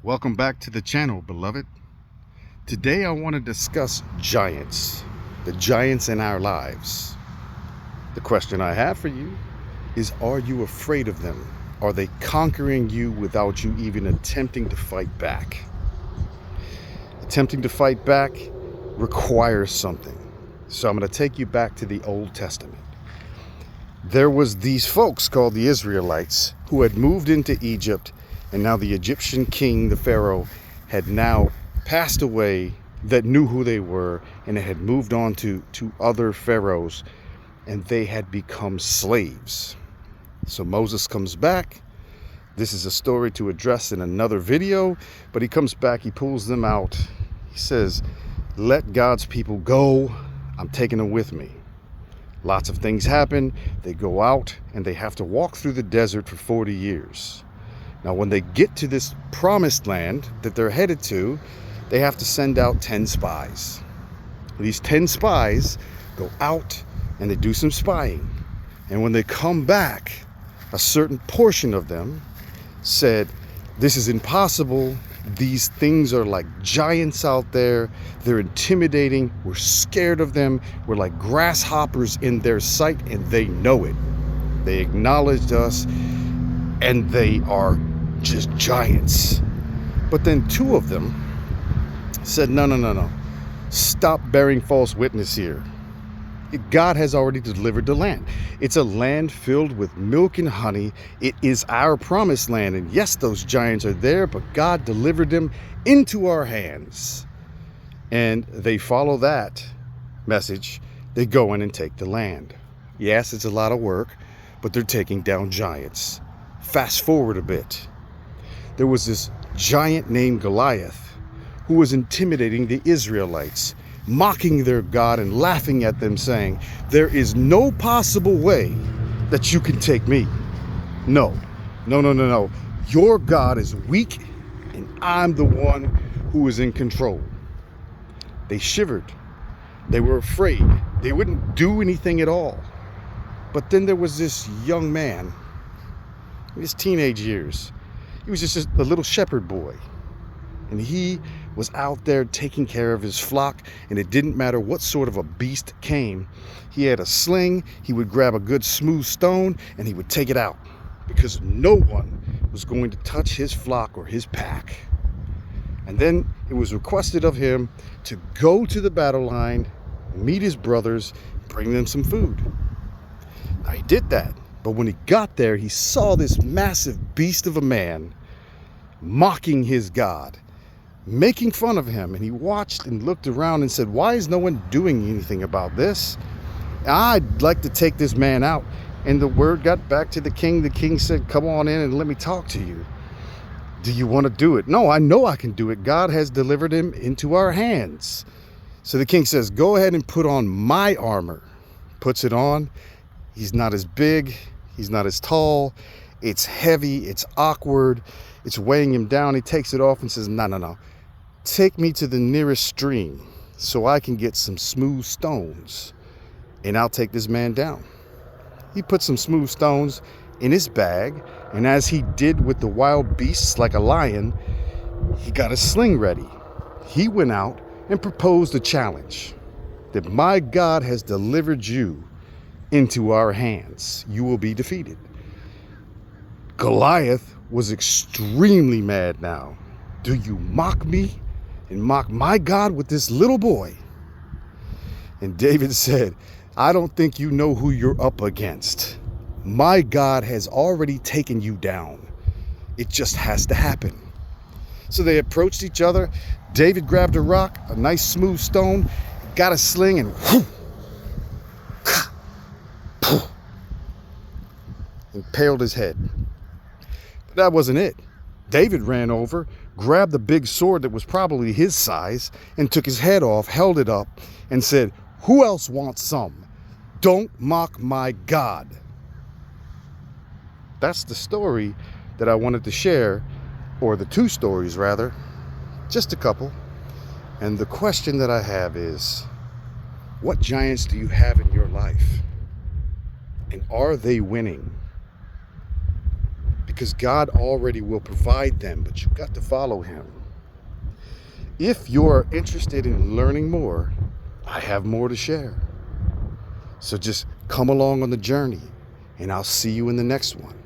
Welcome back to the channel, beloved. Today I want to discuss giants, the giants in our lives. The question I have for you is, are you afraid of them? Are they conquering you without you even attempting to fight back? Attempting to fight back requires something. So I'm going to take you back to the Old Testament. There was these folks called the Israelites who had moved into Egypt, and now the Egyptian king, the Pharaoh, had now passed away, that knew who they were, and it had moved on to other pharaohs, and they had become slaves. So Moses comes back. This is a story to address in another video, but he comes back, he pulls them out. He says, let God's people go. I'm taking them with me. Lots of things happen. They go out and they have to walk through the desert for 40 years. Now, when they get to this promised land that they're headed to, they have to send out 10 spies. These 10 spies go out and they do some spying. And when they come back, a certain portion of them said, this is impossible. These things are like giants out there. They're intimidating. We're scared of them. We're like grasshoppers in their sight, and they know it. They acknowledged us, and they are just giants. But then two of them said, no. Stop bearing false witness here. God has already delivered the land. It's a land filled with milk and honey. It is our promised land. And yes, those giants are there, but God delivered them into our hands. And they follow that message. They go in and take the land. Yes, it's a lot of work, but they're taking down giants. Fast forward a bit. There was this giant named Goliath who was intimidating the Israelites, mocking their God and laughing at them, saying, there is no possible way that you can take me. No. Your God is weak, and I'm the one who is in control. They shivered. They were afraid. They wouldn't do anything at all. But then there was this young man, in his teenage years. He was just a little shepherd boy. And he was out there taking care of his flock, and it didn't matter what sort of a beast came. He had a sling. He would grab a good smooth stone and he would take it out, because no one was going to touch his flock or his pack. And then it was requested of him to go to the battle line, meet his brothers, bring them some food. Now he did that, but when he got there, he saw this massive beast of a man mocking his God, making fun of him. And he watched and looked around and said, why is no one doing anything about this? I'd like to take this man out. And the word got back to the king. The king said, come on in and let me talk to you. Do you want to do it? No, I know I can do it. God has delivered him into our hands. So the king says, go ahead and put on my armor. Puts it on. He's not as big. He's not as tall. It's heavy. It's awkward. It's weighing him down. He takes it off and says, no. Take me to the nearest stream so I can get some smooth stones, and I'll take this man down. He put some smooth stones in his bag, and as he did with the wild beasts like a lion, he got a sling ready. He went out and proposed a challenge, that my God has delivered you into our hands. You will be defeated. Goliath was extremely mad now. Do you mock me and mock my God with this little boy? And David said, I don't think you know who you're up against. My God has already taken you down. It just has to happen. So they approached each other. David grabbed a rock, a nice smooth stone, got a sling, and whoo, impaled his head. But that wasn't it. David ran over, grabbed the big sword that was probably his size, and took his head off, held it up, and said, who else wants some? Don't mock my God. That's the story that I wanted to share, or the two stories rather, just a couple. And the question that I have is, what giants do you have in your life? And are they winning? because God already will provide them, but you've got to follow him. If you're interested in learning more, I have more to share. So just come along on the journey, and I'll see you in the next one.